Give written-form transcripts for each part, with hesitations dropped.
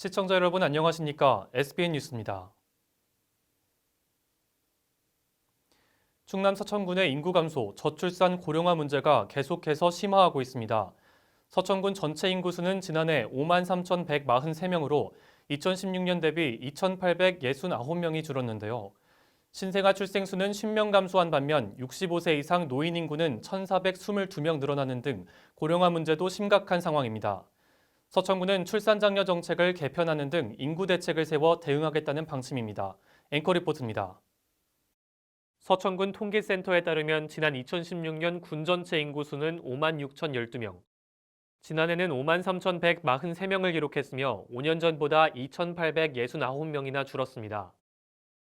시청자 여러분 안녕하십니까? SBN 뉴스입니다. 충남 서천군의 인구 감소, 저출산 고령화 문제가 계속해서 심화하고 있습니다. 서천군 전체 인구수는 지난해 53,143명으로 2016년 대비 2,869명이 줄었는데요. 신생아 출생수는 10명 감소한 반면 65세 이상 노인 인구는 1,422명 늘어나는 등 고령화 문제도 심각한 상황입니다. 서천군은 출산장려 정책을 개편하는 등 인구 대책을 세워 대응하겠다는 방침입니다. 앵커 리포트입니다. 서천군 통계센터에 따르면 지난 2016년 군 전체 인구수는 56,012명, 지난해는 53,143명을 기록했으며 5년 전보다 2,869명이나 줄었습니다.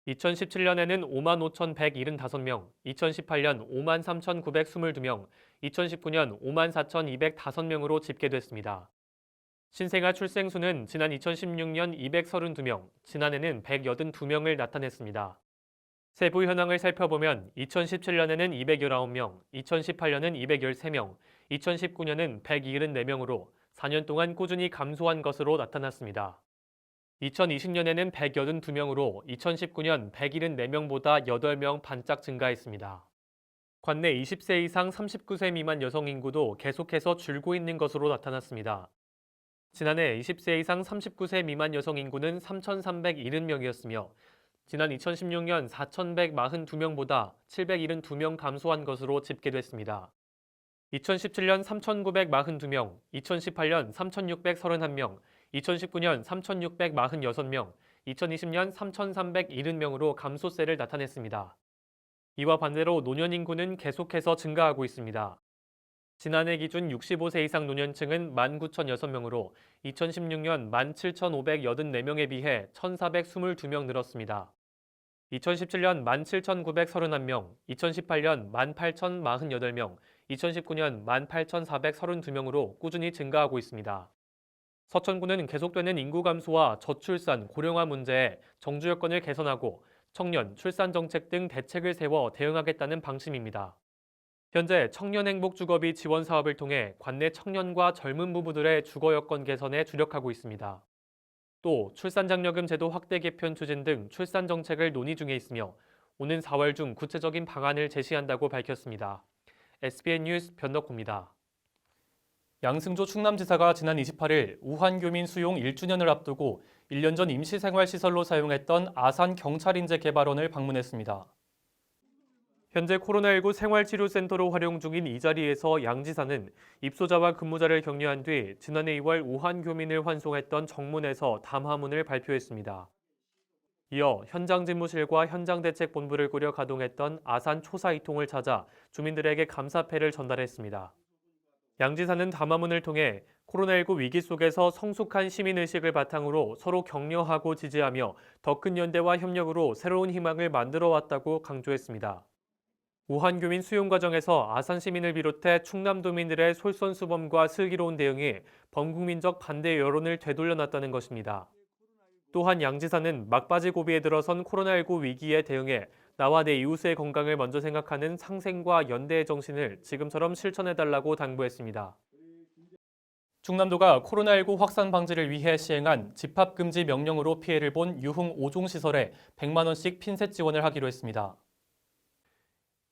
2017년에는 55,175명, 2018년 53,922명, 2019년 54,205명으로 집계됐습니다. 신생아 출생수는 지난 2016년 232명, 지난해는 182명을 나타냈습니다. 세부 현황을 살펴보면 2017년에는 219명, 2018년은 213명, 2019년은 174명으로 4년 동안 꾸준히 감소한 것으로 나타났습니다. 2020년에는 182명으로 2019년 174명보다 8명 반짝 증가했습니다. 관내 20세 이상 39세 미만 여성 인구도 계속해서 줄고 있는 것으로 나타났습니다. 지난해 20세 이상 39세 미만 여성 인구는 3,370명이었으며 지난 2016년 4,142명보다 772명 감소한 것으로 집계됐습니다. 2017년 3,942명, 2018년 3,631명, 2019년 3,646명, 2020년 3,370명으로 감소세를 나타냈습니다. 이와 반대로 노년 인구는 계속해서 증가하고 있습니다. 지난해 기준 65세 이상 노년층은 19,006명으로 2016년 17,584명에 비해 1,422명 늘었습니다. 2017년 17,931명, 2018년 18,048명, 2019년 18,432명으로 꾸준히 증가하고 있습니다. 서천군은 계속되는 인구 감소와 저출산, 고령화 문제에 정주 여건을 개선하고 청년, 출산 정책 등 대책을 세워 대응하겠다는 방침입니다. 현재 청년행복주거비 지원 사업을 통해 관내 청년과 젊은 부부들의 주거 여건 개선에 주력하고 있습니다. 또 출산장려금 제도 확대 개편 추진 등 출산 정책을 논의 중에 있으며 오는 4월 중 구체적인 방안을 제시한다고 밝혔습니다. SBN 뉴스 변덕호입니다. 양승조 충남지사가 지난 28일 우한교민 수용 1주년을 앞두고 1년 전 임시생활시설로 사용했던 아산경찰인재 개발원을 방문했습니다. 현재 코로나19 생활치료센터로 활용 중인 이 자리에서 양 지사는 입소자와 근무자를 격려한 뒤 지난해 2월 우한 교민을 환송했던 정문에서 담화문을 발표했습니다. 이어 현장집무실과 현장대책본부를 꾸려 가동했던 아산 초사이통을 찾아 주민들에게 감사패를 전달했습니다. 양 지사는 담화문을 통해 코로나19 위기 속에서 성숙한 시민의식을 바탕으로 서로 격려하고 지지하며 더 큰 연대와 협력으로 새로운 희망을 만들어 왔다고 강조했습니다. 우한교민 수용 과정에서 아산 시민을 비롯해 충남도민들의 솔선수범과 슬기로운 대응이 범국민적 반대 여론을 되돌려놨다는 것입니다. 또한 양 지사는 막바지 고비에 들어선 코로나19 위기에 대응해 나와 내 이웃의 건강을 먼저 생각하는 상생과 연대의 정신을 지금처럼 실천해달라고 당부했습니다. 충남도가 코로나19 확산 방지를 위해 시행한 집합금지 명령으로 피해를 본 유흥 5종 시설에 100만 원씩 핀셋 지원을 하기로 했습니다.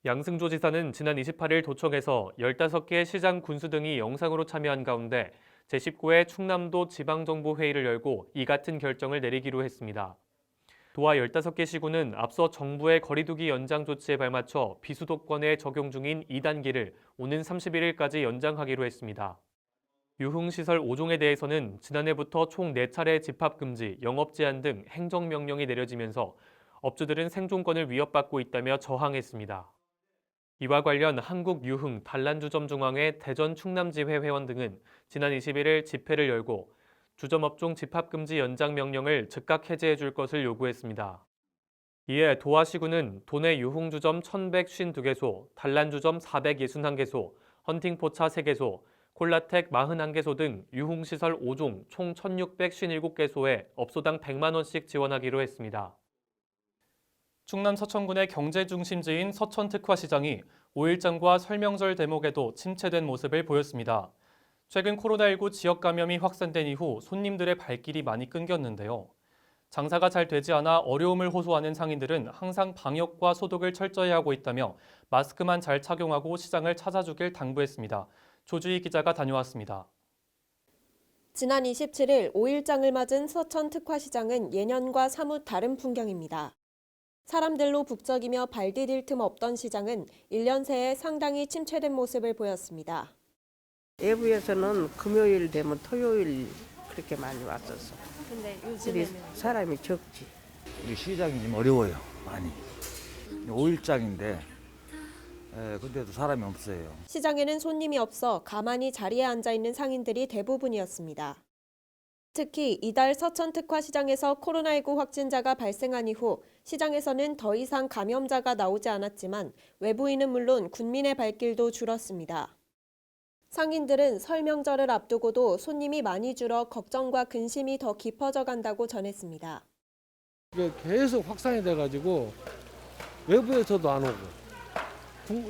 양승조 지사는 지난 28일 도청에서 15개 시장 군수 등이 영상으로 참여한 가운데 제19회 충남도 지방정부회의를 열고 이 같은 결정을 내리기로 했습니다. 도와 15개 시군은 앞서 정부의 거리두기 연장 조치에 발맞춰 비수도권에 적용 중인 2단계를 오는 31일까지 연장하기로 했습니다. 유흥시설 5종에 대해서는 지난해부터 총 4차례 집합금지, 영업제한 등 행정명령이 내려지면서 업주들은 생존권을 위협받고 있다며 저항했습니다. 이와 관련 한국유흥 단란주점중앙회 대전 충남지회 회원 등은 지난 21일 집회를 열고 주점업종 집합금지 연장 명령을 즉각 해제해 줄 것을 요구했습니다. 이에 도하시군은 도내 유흥주점 1,152개소, 단란주점 461개소, 헌팅포차 3개소, 콜라텍 41개소 등 유흥시설 5종 총 1,657개소에 업소당 100만 원씩 지원하기로 했습니다. 충남 서천군의 경제 중심지인 서천특화시장이 5일장과 설명절 대목에도 침체된 모습을 보였습니다. 최근 코로나19 지역 감염이 확산된 이후 손님들의 발길이 많이 끊겼는데요. 장사가 잘 되지 않아 어려움을 호소하는 상인들은 항상 방역과 소독을 철저히 하고 있다며 마스크만 잘 착용하고 시장을 찾아주길 당부했습니다. 조주희 기자가 다녀왔습니다. 지난 27일 5일장을 맞은 서천 특화시장은 예년과 사뭇 다른 풍경입니다. 사람들로 북적이며 발 디딜 틈 없던 시장은 1년 새에 상당히 침체된 모습을 보였습니다. 외부에서는 금요일 되면 토요일 그렇게 많이 왔었어. 근데 우리 요즘에는 사람이 적지. 우리 시장이 좀 어려워요, 많이. 5일장인데, 근데도 사람이 없어요. 시장에는 손님이 없어 가만히 자리에 앉아 있는 상인들이 대부분이었습니다. 특히 이달 서천 특화시장에서 코로나19 확진자가 발생한 이후 시장에서는 더 이상 감염자가 나오지 않았지만 외부인은 물론 군민의 발길도 줄었습니다. 상인들은 설 명절을 앞두고도 손님이 많이 줄어 걱정과 근심이 더 깊어져 간다고 전했습니다. 이게 계속 확산이 돼가지고 외부에서도 안 오고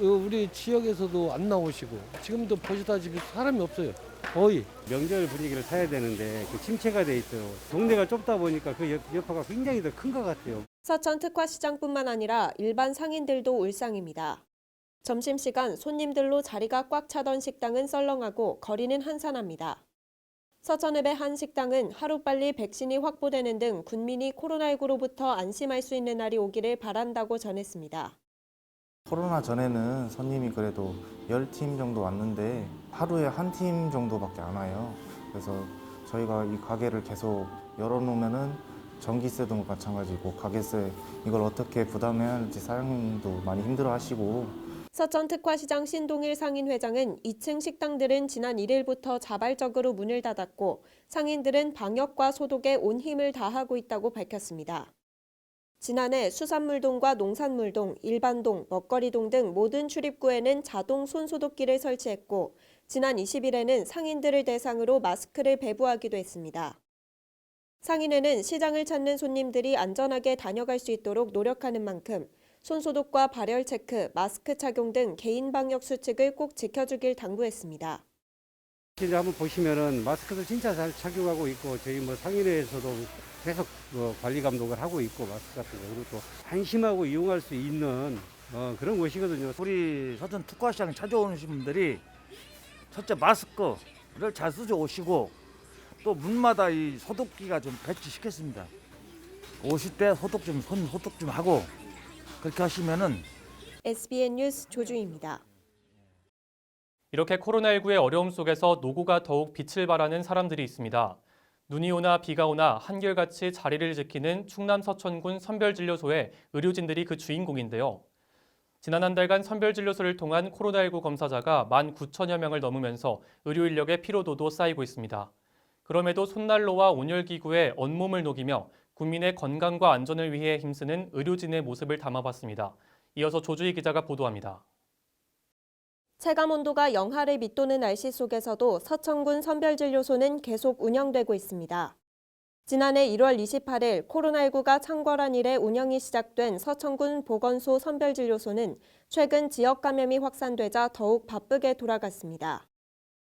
우리 지역에서도 안 나오시고 지금도 보시다시피 사람이 없어요. 거의. 명절 분위기를 타야 되는데 그 침체가 돼 있어요. 동네가 좁다 보니까 그 여파가 굉장히 더 큰 것 같아요. 서천 특화시장뿐만 아니라 일반 상인들도 울상입니다. 점심시간 손님들로 자리가 꽉 차던 식당은 썰렁하고 거리는 한산합니다. 서천읍의 한 식당은 하루빨리 백신이 확보되는 등 군민이 코로나19로부터 안심할 수 있는 날이 오기를 바란다고 전했습니다. 코로나 전에는 손님이 그래도 10팀 정도 왔는데 하루에 한 팀 정도밖에 안 와요. 그래서 저희가 이 가게를 계속 열어놓으면은 전기세도 마찬가지고 가게세 이걸 어떻게 부담해야 할지 사장님도 많이 힘들어하시고. 서천 특화시장 신동일 상인회장은 2층 식당들은 지난 1일부터 자발적으로 문을 닫았고 상인들은 방역과 소독에 온 힘을 다하고 있다고 밝혔습니다. 지난해 수산물동과 농산물동, 일반동, 먹거리동 등 모든 출입구에는 자동 손소독기를 설치했고 지난 20일에는 상인들을 대상으로 마스크를 배부하기도 했습니다. 상인회는 시장을 찾는 손님들이 안전하게 다녀갈 수 있도록 노력하는 만큼 손소독과 발열 체크, 마스크 착용 등 개인 방역 수칙을 꼭 지켜주길 당부했습니다. 이제 한번 보시면은 마스크도 진짜 잘 착용하고 있고 저희 상인회에서도 계속 관리 감독을 하고 있고 마스크 같은 거 그리고 또 안심하고 이용할 수 있는 그런 곳이거든요. 우리 서천 특화시장 찾아오신 분들이 첫째 마스크를 잘 쓰셔 오시고 또 문마다 이 소독기가 좀 배치시켰습니다. 오실 때 손 소독 좀 하고 그렇게 하시면은. SBN 뉴스 조주희입니다. 이렇게 코로나19의 어려움 속에서 노고가 더욱 빛을 발하는 사람들이 있습니다. 눈이 오나 비가 오나 한결같이 자리를 지키는 충남 서천군 선별진료소의 의료진들이 그 주인공인데요. 지난 한 달간 선별진료소를 통한 코로나19 검사자가 19,000여 명을 넘으면서 의료 인력의 피로도도 쌓이고 있습니다. 그럼에도 손난로와 온열기구에 온몸을 녹이며 국민의 건강과 안전을 위해 힘쓰는 의료진의 모습을 담아봤습니다. 이어서 조주희 기자가 보도합니다. 체감온도가 영하를 밑도는 날씨 속에서도 서천군 선별진료소는 계속 운영되고 있습니다. 지난해 1월 28일 코로나19가 창궐한 이래 운영이 시작된 서천군 보건소 선별진료소는 최근 지역 감염이 확산되자 더욱 바쁘게 돌아갔습니다.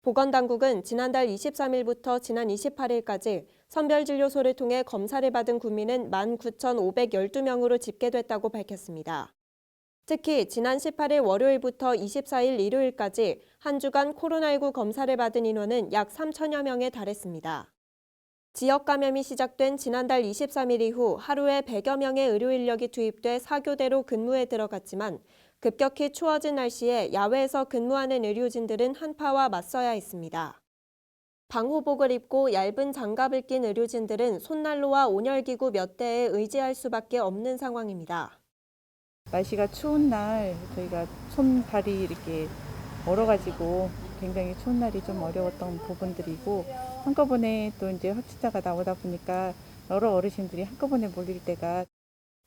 보건당국은 지난달 23일부터 지난 28일까지 선별진료소를 통해 검사를 받은 국민은 19,512명으로 집계됐다고 밝혔습니다. 특히 지난 18일 월요일부터 24일 일요일까지 한 주간 코로나19 검사를 받은 인원은 약 3천여 명에 달했습니다. 지역 감염이 시작된 지난달 23일 이후 하루에 100여 명의 의료 인력이 투입돼 4교대로 근무에 들어갔지만 급격히 추워진 날씨에 야외에서 근무하는 의료진들은 한파와 맞서야 했습니다. 방호복을 입고 얇은 장갑을 낀 의료진들은 손난로와 온열기구 몇 대에 의지할 수밖에 없는 상황입니다. 날씨가 추운 날 저희가 손발이 이렇게 얼어가지고 굉장히 추운 날이 좀 어려웠던 부분들이고 한꺼번에 또 이제 확진자가 나오다 보니까 여러 어르신들이 한꺼번에 몰릴 때가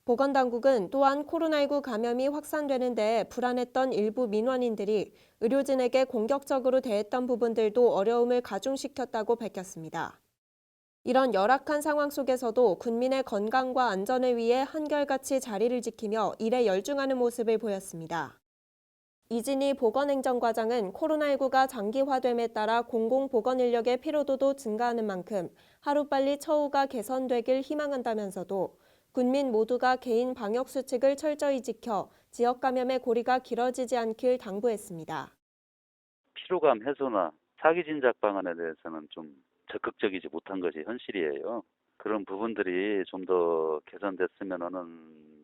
보건당국은 또한 코로나19 감염이 확산되는 데 불안했던 일부 민원인들이 의료진에게 공격적으로 대했던 부분들도 어려움을 가중시켰다고 밝혔습니다. 이런 열악한 상황 속에서도 국민의 건강과 안전을 위해 한결같이 자리를 지키며 일에 열중하는 모습을 보였습니다. 이진희 보건행정과장은 코로나19가 장기화됨에 따라 공공보건 인력의 피로도도 증가하는 만큼 하루빨리 처우가 개선되길 희망한다면서도 국민 모두가 개인 방역 수칙을 철저히 지켜 지역 감염의 고리가 길어지지 않길 당부했습니다. 피로감 해소나 사기 진작 방안에 대해서는 좀 적극적이지 못한 것이 현실이에요. 그런 부분들이 좀 더 개선됐으면 하는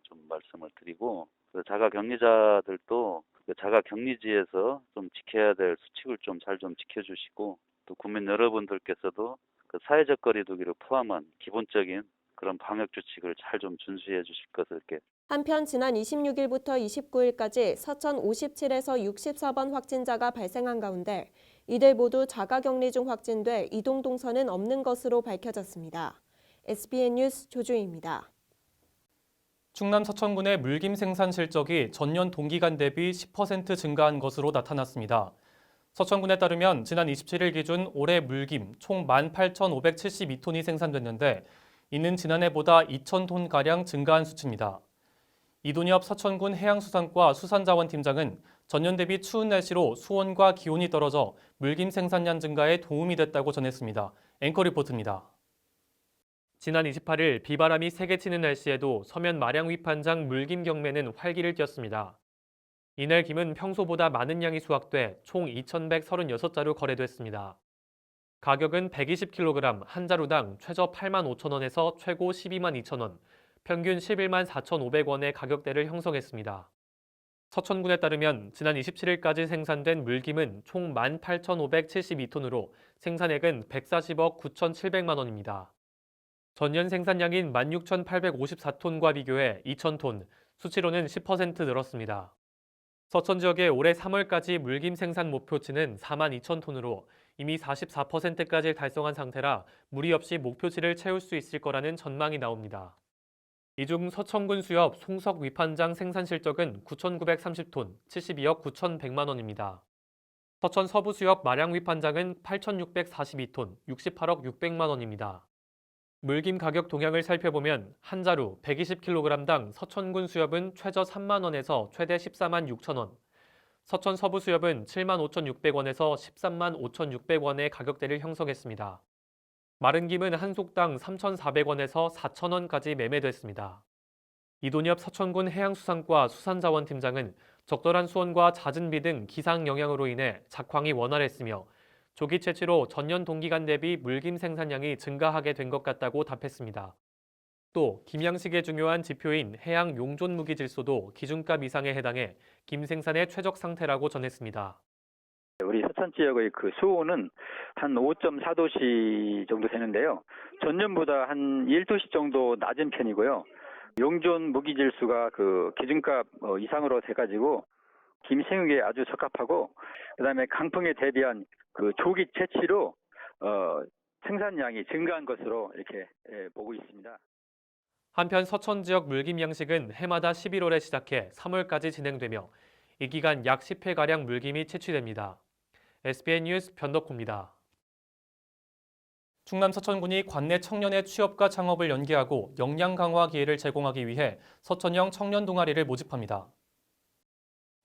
좀 말씀을 드리고, 자가격리자들도 그 자가격리지에서 좀 지켜야 될 수칙을 좀 잘 좀 지켜주시고, 또 국민 여러분들께서도 그 사회적 거리두기를 포함한 기본적인 그런 방역 수칙을 잘 좀 준수해 주실 것을 이렇게. 한편 지난 26일부터 29일까지 서천 57에서 64번 확진자가 발생한 가운데 이들 모두 자가격리 중 확진돼 이동 동선은 없는 것으로 밝혀졌습니다. SBN 뉴스 조주희입니다. 충남 서천군의 물김 생산 실적이 전년 동기간 대비 10% 증가한 것으로 나타났습니다. 서천군에 따르면 지난 27일 기준 올해 물김 총 18,572톤이 생산됐는데 이는 지난해보다 2,000톤가량 증가한 수치입니다. 이돈엽 서천군 해양수산과 수산자원팀장은 전년 대비 추운 날씨로 수온과 기온이 떨어져 물김 생산량 증가에 도움이 됐다고 전했습니다. 앵커 리포트입니다. 지난 28일 비바람이 세게 치는 날씨에도 서면 마량 위판장 물김 경매는 활기를 띄었습니다. 이날 김은 평소보다 많은 양이 수확돼 총 2,136자루 거래됐습니다. 가격은 120kg 한 자루당 최저 85,000원에서 최고 122,200원, 평균 114,500원의 가격대를 형성했습니다. 서천군에 따르면 지난 27일까지 생산된 물김은 총 18,572톤으로 생산액은 140억 9,700만 원입니다. 전년 생산량인 16,854톤과 비교해 2,000톤, 수치로는 10% 늘었습니다. 서천 지역의 올해 3월까지 물김 생산 목표치는 42,000톤으로 이미 44%까지 달성한 상태라 무리 없이 목표치를 채울 수 있을 거라는 전망이 나옵니다. 이 중 서천군 수협 송석 위판장 생산 실적은 9,930톤, 72억 9,100만 원입니다. 서천 서부 수협 마량 위판장은 8,642톤, 68억 600만 원입니다. 물김 가격 동향을 살펴보면 한 자루 120kg당 서천군 수협은 최저 3만 원에서 최대 14만 6천 원, 서천 서부 수협은 7만 5,600원에서 13만 5,600원의 가격대를 형성했습니다. 마른 김은 한 속당 3,400원에서 4,000원까지 매매됐습니다. 이돈엽 서천군 해양수산과 수산자원팀장은 적절한 수온과 잦은 비 등 기상 영향으로 인해 작황이 원활했으며 조기 채취로 전년 동기간 대비 물김 생산량이 증가하게 된 것 같다고 답했습니다. 또 김양식의 중요한 지표인 해양 용존 무기 질소도 기준값 이상에 해당해 김 생산의 최적 상태라고 전했습니다. 우리 서천 지역의 그 수온은 한 5.4도씨 정도 되는데요. 전년보다 한 1도씨 정도 낮은 편이고요. 용존 무기 질소가 그 기준값 이상으로 돼가지고 김 생육에 아주 적합하고, 그다음에 강풍에 대비한 그 조기 채취로 생산량이 증가한 것으로 이렇게 보고 있습니다. 한편 서천 지역 물김 양식은 해마다 11월에 시작해 3월까지 진행되며 이 기간 약 10회가량 물김이 채취됩니다. SBN 뉴스 변덕호입니다. 충남 서천군이 관내 청년의 취업과 창업을 연계하고 역량 강화 기회를 제공하기 위해 서천형 청년 동아리를 모집합니다.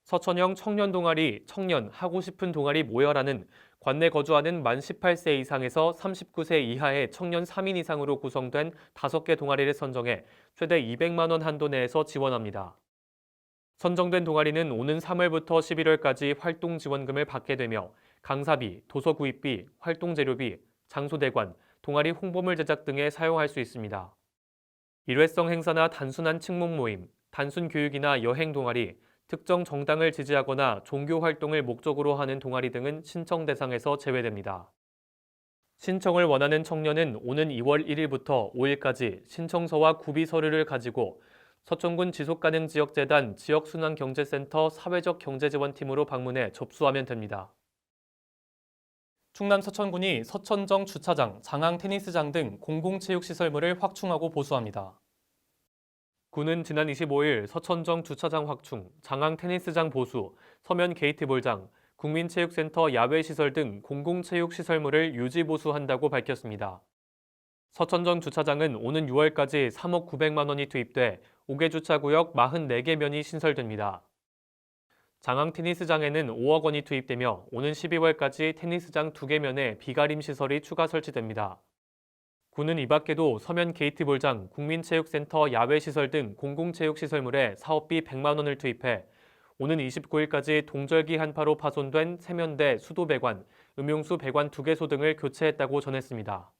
서천형 청년 동아리 청년 하고 싶은 동아리 모여라는 관내 거주하는 만 18세 이상에서 39세 이하의 청년 3인 이상으로 구성된 5개 동아리를 선정해 최대 200만 원 한도 내에서 지원합니다. 선정된 동아리는 오는 3월부터 11월까지 활동 지원금을 받게 되며 강사비, 도서 구입비, 활동 재료비, 장소 대관, 동아리 홍보물 제작 등에 사용할 수 있습니다. 일회성 행사나 단순한 친목 모임, 단순 교육이나 여행 동아리, 특정 정당을 지지하거나 종교 활동을 목적으로 하는 동아리 등은 신청 대상에서 제외됩니다. 신청을 원하는 청년은 오는 2월 1일부터 5일까지 신청서와 구비 서류를 가지고 서천군 지속가능지역재단 지역순환경제센터 사회적 경제지원팀으로 방문해 접수하면 됩니다. 충남 서천군이 서천정 주차장, 장항 테니스장 등 공공체육시설물을 확충하고 보수합니다. 군은 지난 25일 서천정 주차장 확충, 장항 테니스장 보수, 서면 게이트볼장, 국민체육센터 야외시설 등 공공체육시설물을 유지 보수한다고 밝혔습니다. 서천정 주차장은 오는 6월까지 3억 900만 원이 투입돼 5개 주차구역 44개 면이 신설됩니다. 장항 테니스장에는 5억 원이 투입되며 오는 12월까지 테니스장 2개 면에 비가림 시설이 추가 설치됩니다. 군은 이 밖에도 서면 게이트볼장, 국민체육센터 야외시설 등 공공체육시설물에 사업비 100만 원을 투입해 오는 29일까지 동절기 한파로 파손된 세면대, 수도배관, 음용수 배관 2개소 등을 교체했다고 전했습니다.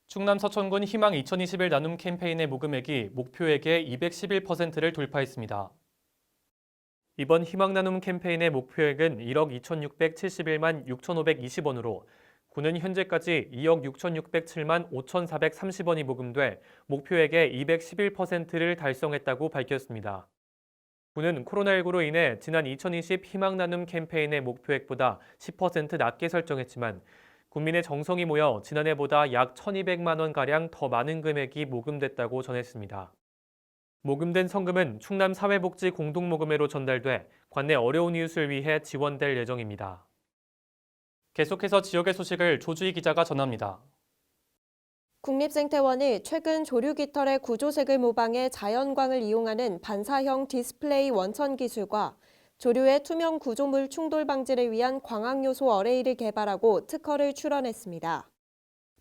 충남 서천군 희망 2021 나눔 캠페인의 모금액이 목표액의 211%를 돌파했습니다. 이번 희망 나눔 캠페인의 목표액은 1억 2,671만 6,520원으로 군은 현재까지 2억 6,607만 5,430원이 모금돼 목표액의 211%를 달성했다고 밝혔습니다. 군은 코로나19로 인해 지난 2020 희망 나눔 캠페인의 목표액보다 10% 낮게 설정했지만 국민의 정성이 모여 지난해보다 약 1,200만 원가량 더 많은 금액이 모금됐다고 전했습니다. 모금된 성금은 충남 사회복지 공동모금회로 전달돼 관내 어려운 이웃을 위해 지원될 예정입니다. 계속해서 지역의 소식을 조주희 기자가 전합니다. 국립생태원이 최근 조류깃털의 구조색을 모방해 자연광을 이용하는 반사형 디스플레이 원천 기술과 조류의 투명 구조물 충돌 방지를 위한 광학요소 어레이를 개발하고 특허를 출원했습니다.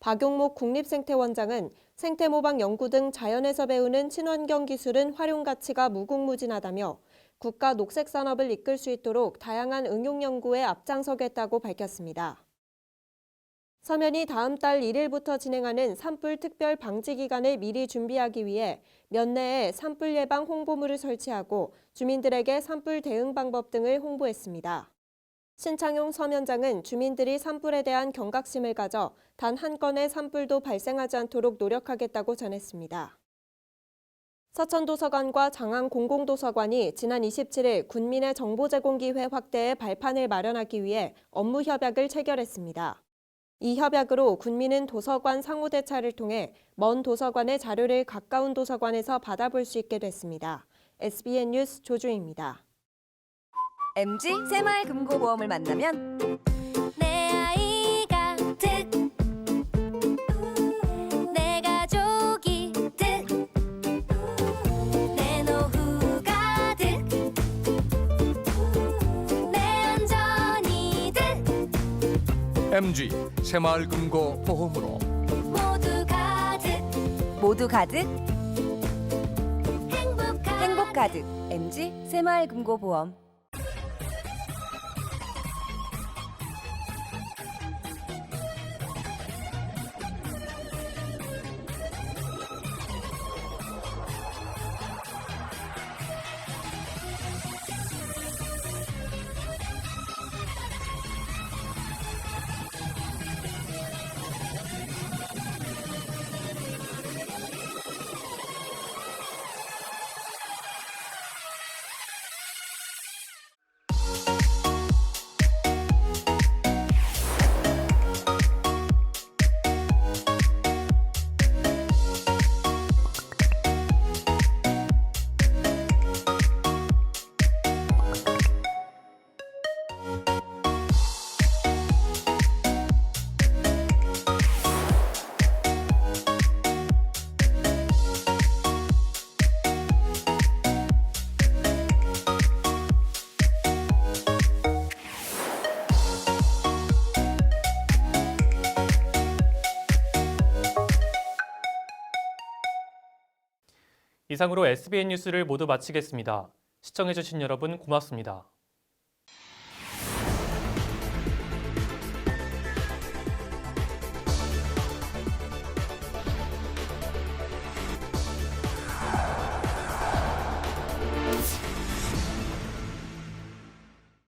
박용목 국립생태원장은 생태모방 연구 등 자연에서 배우는 친환경 기술은 활용 가치가 무궁무진하다며 국가 녹색산업을 이끌 수 있도록 다양한 응용 연구에 앞장서겠다고 밝혔습니다. 서면이 다음 달 1일부터 진행하는 산불 특별 방지 기간을 미리 준비하기 위해 면내에 산불 예방 홍보물을 설치하고 주민들에게 산불 대응 방법 등을 홍보했습니다. 신창용 서면장은 주민들이 산불에 대한 경각심을 가져 단 한 건의 산불도 발생하지 않도록 노력하겠다고 전했습니다. 서천도서관과 장항공공도서관이 지난 27일 군민의 정보 제공 기회 확대에 발판을 마련하기 위해 업무 협약을 체결했습니다. 이 협약으로 군민은 도서관 상호 대차를 통해 먼 도서관의 자료를 가까운 도서관에서 받아볼 수 있게 됐습니다. SBN 뉴스 조주희입니다. MG 새마을금고보험을 만나면 내 아이가 득, 내 가족이 득, 내 노후가 득, 내 안전이 득. MG 새마을금고보험으로 모두 가득 행복 가득 MG 새마을금고보험. 이상으로 SBN 뉴스를 모두 마치겠습니다. 시청해주신 여러분 고맙습니다.